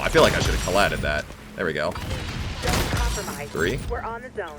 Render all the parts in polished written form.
I feel like I should have collided that. There we go. 3. We're on the zone.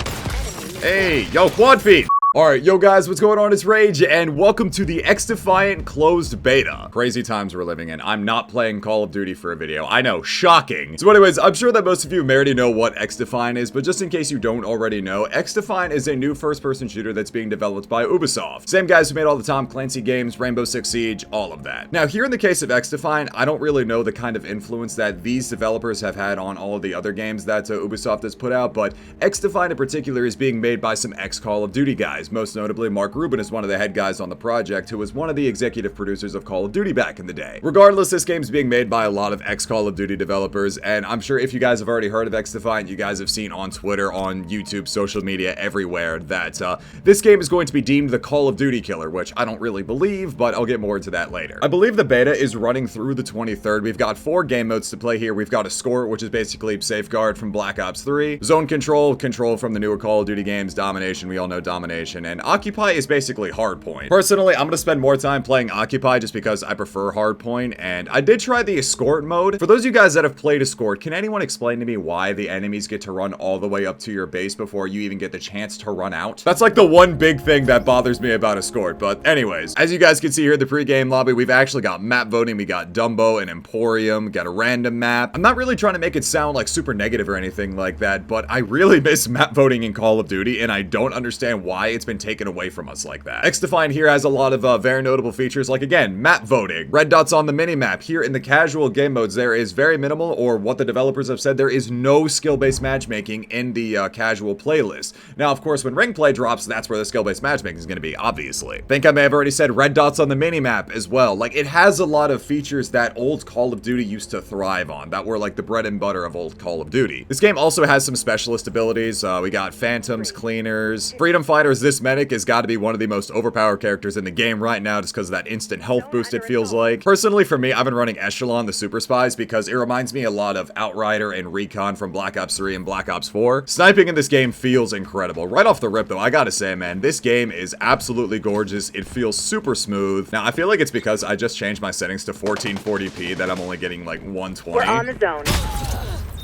Hey, yo, quad feed! Alright, yo guys, what's going on? It's Rage, and welcome to the XDEFIANT closed beta. Crazy times we're living in. I'm not playing Call of Duty for a video. I know, shocking. So anyways, I'm sure that most of you may already know what XDEFIANT is, but just in case you don't already know, XDEFIANT is a new first-person shooter that's being developed by Ubisoft. Same guys who made all the Tom Clancy games, Rainbow Six Siege, all of that. Now, here in the case of XDEFIANT, I don't really know the kind of influence that these developers have had on all of the other games that Ubisoft has put out, but XDEFIANT in particular is being made by some ex-Call of Duty guys. Most notably, Mark Rubin is one of the head guys on the project, who was one of the executive producers of Call of Duty back in the day. Regardless, this game's being made by a lot of ex-Call of Duty developers, and I'm sure if you guys have already heard of XDEFIANT, you guys have seen on Twitter, on YouTube, social media, everywhere, that this game is going to be deemed the Call of Duty killer, which I don't really believe, but I'll get more into that later. I believe the beta is running through the 23rd. We've got 4 game modes to play here. We've got Escort, which is basically Safeguard from Black Ops 3, Zone Control from the newer Call of Duty games, Domination, we all know Domination, and Occupy is basically Hardpoint. Personally, I'm gonna spend more time playing Occupy just because I prefer Hardpoint, and I did try the Escort mode. For those of you guys that have played Escort, can anyone explain to me why the enemies get to run all the way up to your base before you even get the chance to run out? That's like the one big thing that bothers me about Escort, but anyways, as you guys can see here in the pre-game lobby, we've actually got map voting. We got Dumbo and Emporium, got a random map. I'm not really trying to make it sound like super negative or anything like that, but I really miss map voting in Call of Duty, and I don't understand why it's been taken away from us like that. XDEFIANT here has a lot of very notable features, like again, map voting, red dots on the mini-map. Here in the casual game modes, there is very minimal, or what the developers have said, there is no skill-based matchmaking in the casual playlist. Now, of course, when ring play drops, that's where the skill-based matchmaking is going to be, obviously. I think I may have already said red dots on the mini-map as well. Like, it has a lot of features that old Call of Duty used to thrive on, that were like the bread and butter of old Call of Duty. This game also has some specialist abilities. We got Phantoms, Cleaners, Freedom Fighters. This medic has got to be one of the most overpowered characters in the game right now, just because of that instant health boost it feels like. Personally, for me, I've been running Echelon, the Super Spies, because it reminds me a lot of Outrider and Recon from Black Ops 3 and Black Ops 4. Sniping in this game feels incredible. Right off the rip, though, I gotta say, man, this game is absolutely gorgeous. It feels super smooth. Now, I feel like it's because I just changed my settings to 1440p that I'm only getting like 120. We're on the zone.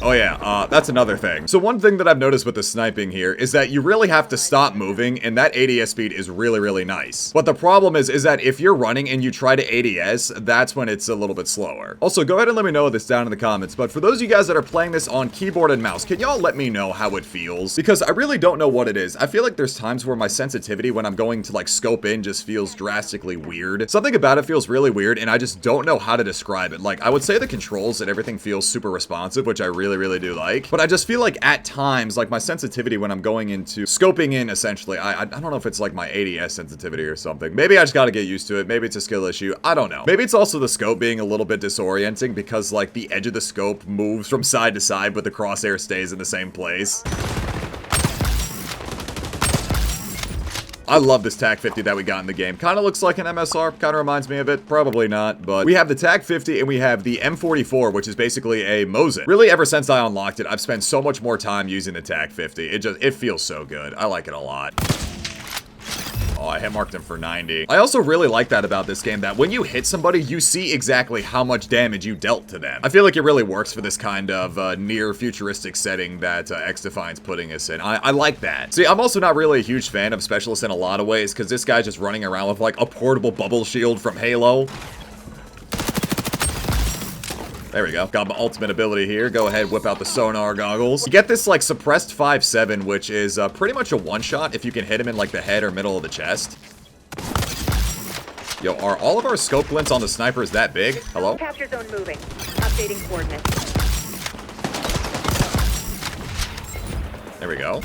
Oh yeah, that's another thing. So one thing that I've noticed with the sniping here is that you really have to stop moving, and that ADS speed is really, really nice. But the problem is that if you're running and you try to ADS, that's when it's a little bit slower. Also, go ahead and let me know this down in the comments, but for those of you guys that are playing this on keyboard and mouse, can y'all let me know how it feels? Because I really don't know what it is. I feel like there's times where my sensitivity when I'm going to like scope in just feels drastically weird. Something about it feels really weird, and I just don't know how to describe it. Like, I would say the controls and everything feels super responsive, which I really do like, but I just feel like at times, like my sensitivity when I'm going into scoping in, essentially, I don't know if it's like my ADS sensitivity or something. Maybe I just gotta get used to it. Maybe it's a skill issue. I don't know. Maybe it's also the scope being a little bit disorienting because like the edge of the scope moves from side to side, but the crosshair stays in the same place. I love this TAC 50 that we got in the game. Kind of looks like an MSR, kind of reminds me of it. Probably not, but we have the TAC 50 and we have the M44, which is basically a Mosin. Really, ever since I unlocked it, I've spent so much more time using the TAC 50. It feels so good. I like it a lot. Oh, I hit marked him for 90. I also really like that about this game, that when you hit somebody, you see exactly how much damage you dealt to them. I feel like it really works for this kind of near futuristic setting that XDEFIANT's putting us in. I like that. See, I'm also not really a huge fan of specialists in a lot of ways, because this guy's just running around with like a portable bubble shield from Halo. There we go. Got my ultimate ability here. Go ahead, whip out the sonar goggles. You get this, like, suppressed 5-7, which is pretty much a one-shot if you can hit him in, like, the head or middle of the chest. Yo, are all of our scope glints on the snipers that big? Hello? Capture zone moving. Updating coordinates. There we go.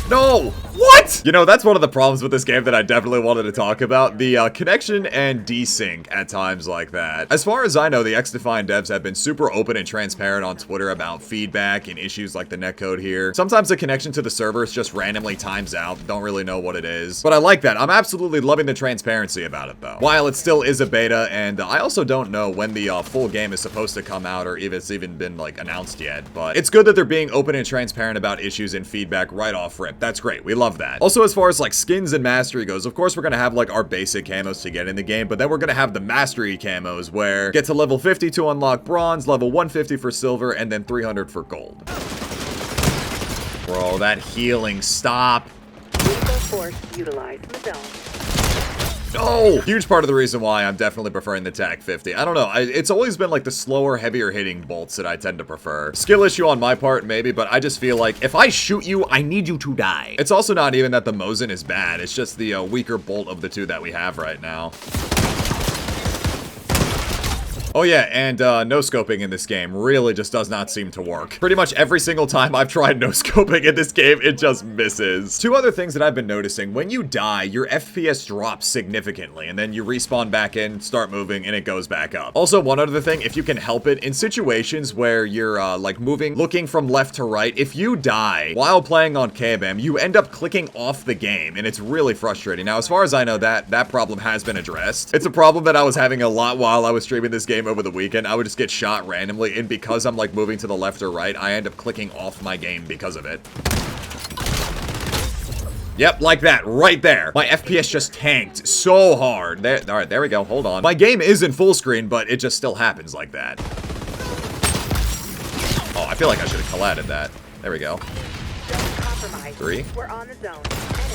No! What? You know, that's one of the problems with this game that I definitely wanted to talk about. The connection and desync at times like that. As far as I know, the XDEFIANT devs have been super open and transparent on Twitter about feedback and issues like the netcode here. Sometimes the connection to the servers just randomly times out. Don't really know what it is. But I like that. I'm absolutely loving the transparency about it, though. While it still is a beta, and I also don't know when the full game is supposed to come out or if it's even been, like, announced yet. But it's good that they're being open and transparent about issues and feedback right off rip. That's great. We love that. Also, as far as like skins and mastery goes, of course, we're gonna have like our basic camos to get in the game, but then we're gonna have the mastery camos where get to level 50 to unlock bronze, level 150 for silver, and then 300 for gold. Bro, that healing, stop. Lethal force utilized in the zone. No! Huge part of the reason why I'm definitely preferring the TAC 50. I don't know. It's always been like the slower, heavier hitting bolts that I tend to prefer. Skill issue on my part, maybe, but I just feel like if I shoot you, I need you to die. It's also not even that the Mosin is bad. It's just the weaker bolt of the two that we have right now. Oh yeah, and no-scoping in this game really just does not seem to work. Pretty much every single time I've tried no-scoping in this game, it just misses. Two other things that I've been noticing. When you die, your FPS drops significantly, and then you respawn back in, start moving, and it goes back up. Also, one other thing, if you can help it, in situations where you're, like, moving, looking from left to right, if you die while playing on KBAM, you end up clicking off the game, and it's really frustrating. Now, as far as I know, that problem has been addressed. It's a problem that I was having a lot while I was streaming this game over the weekend. I would just get shot randomly, and because I'm like moving to the left or right, I end up clicking off my game because of it. Yep, like that, right there. My FPS just tanked so hard. There, all right, there we go, hold on. My game is in full screen, but it just still happens like that. Oh, I feel like I should have collided that. There we go. Compromised. 3. We're on the zone.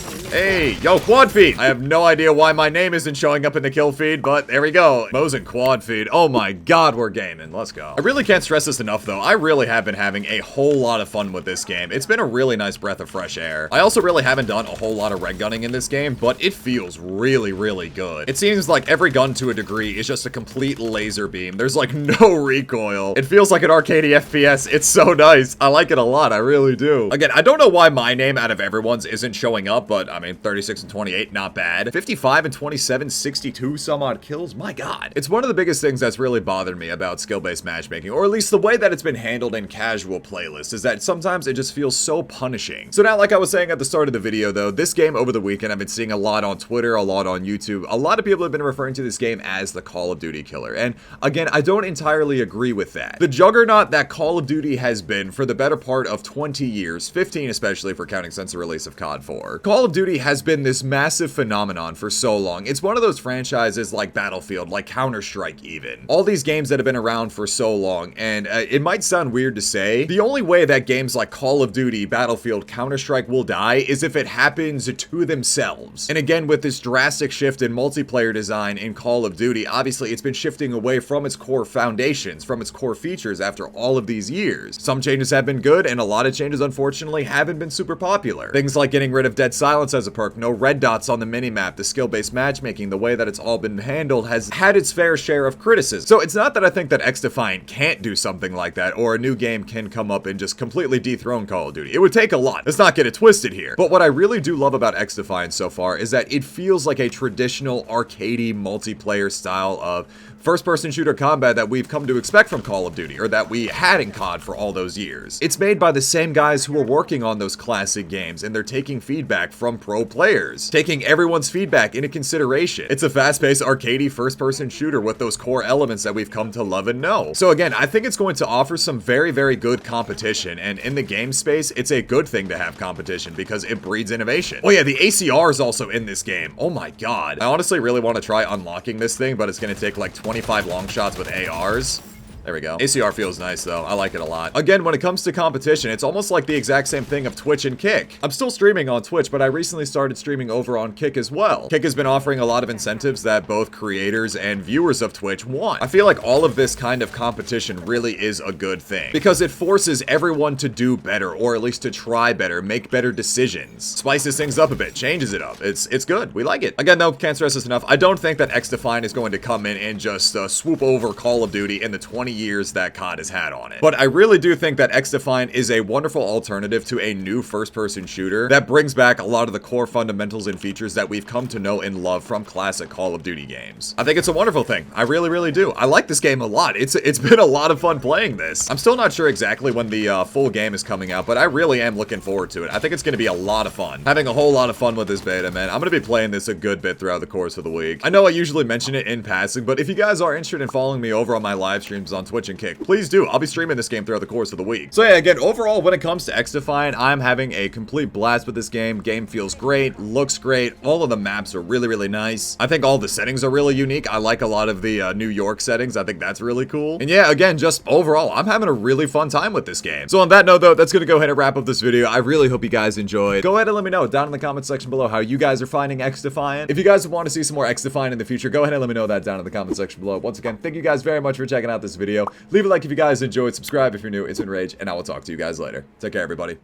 Enemy. Hey, yo, quad feed. I have no idea why my name isn't showing up in the kill feed, but there we go. Mosin quad feed. Oh my god, we're gaming. Let's go. I really can't stress this enough, though. I really have been having a whole lot of fun with this game. It's been a really nice breath of fresh air. I also really haven't done a whole lot of red gunning in this game, but it feels really, really good. It seems like every gun to a degree is just a complete laser beam. There's like no recoil. It feels like an arcadey FPS. It's so nice. I like it a lot. I really do. Again, I don't know why my name out of everyone's isn't showing up, but I mean, 36 and 28, not bad. 55 and 27, 62 some odd kills. My god. It's one of the biggest things that's really bothered me about skill-based matchmaking, or at least the way that it's been handled in casual playlists, is that sometimes it just feels so punishing. So now, like I was saying at the start of the video, though, this game over the weekend, I've been seeing a lot on Twitter, a lot on YouTube. A lot of people have been referring to this game as the Call of Duty killer. And again, I don't entirely agree with that. The juggernaut that Call of Duty has been for the better part of 20 years, 15 especially for counting since the release of COD 4. Call of Duty has been this massive phenomenon for so long. It's one of those franchises like Battlefield, like Counter-Strike even. All these games that have been around for so long, and it might sound weird to say, the only way that games like Call of Duty, Battlefield, Counter-Strike will die is if it happens to themselves. And again, with this drastic shift in multiplayer design in Call of Duty, obviously it's been shifting away from its core foundations, from its core features after all of these years. Some changes have been good, and a lot of changes, unfortunately, haven't been super popular. Things like getting rid of Dead Silence as a perk, no red dots on the minimap, the skill-based matchmaking, the way that it's all been handled has had its fair share of criticism. So it's not that I think that XDEFIANT can't do something like that, or a new game can come up and just completely dethrone Call of Duty. It would take a lot. Let's not get it twisted here. But what I really do love about XDEFIANT so far is that it feels like a traditional arcadey multiplayer style of first-person shooter combat that we've come to expect from Call of Duty, or that we had in COD for all those years. It's made by the same guys who were working on those classic games, and they're taking feedback from pro players, taking everyone's feedback into consideration. It's a fast-paced, arcadey first-person shooter with those core elements that we've come to love and know. So again, I think it's going to offer some very, very good competition, and in the game space, it's a good thing to have competition because it breeds innovation. Oh yeah, the ACR is also in this game. Oh my god. I honestly really want to try unlocking this thing, but it's going to take like 25 long shots with ARs. There we go. ACR feels nice, though. I like it a lot. Again, when it comes to competition, it's almost like the exact same thing of Twitch and Kick. I'm still streaming on Twitch, but I recently started streaming over on Kick as well. Kick has been offering a lot of incentives that both creators and viewers of Twitch want. I feel like all of this kind of competition really is a good thing, because it forces everyone to do better, or at least to try better, make better decisions. Spices things up a bit, changes it up. It's good. We like it. Again, though, can't stress this enough. I don't think that XDEFIANT is going to come in and just swoop over Call of Duty in the 20 years that COD has had on it. But I really do think that XDEFIANT is a wonderful alternative to a new first-person shooter that brings back a lot of the core fundamentals and features that we've come to know and love from classic Call of Duty games. I think it's a wonderful thing. I really, really do. I like this game a lot. It's been a lot of fun playing this. I'm still not sure exactly when the full game is coming out, but I really am looking forward to it. I think it's going to be a lot of fun. Having a whole lot of fun with this beta, man. I'm going to be playing this a good bit throughout the course of the week. I know I usually mention it in passing, but if you guys are interested in following me over on my live streams on Twitch and Kick, please do. I'll be streaming this game throughout the course of the week. So yeah, again, overall, when it comes to XDefiant, I'm having a complete blast with this game. Game feels great, looks great. All of the maps are really, really nice. I think all the settings are really unique. I like a lot of the New York settings. I think that's really cool. And yeah, again, just overall, I'm having a really fun time with this game. So on that note, though, that's gonna go ahead and wrap up this video. I really hope you guys enjoyed. Go ahead and let me know down in the comment section below how you guys are finding XDefiant. If you guys want to see some more XDefiant in the future, go ahead and let me know that down in the comment section below. Once again, thank you guys very much for checking out this video. Leave a like if you guys enjoyed, subscribe if you're new. It's been Rage, and I will talk to you guys later. Take care, everybody.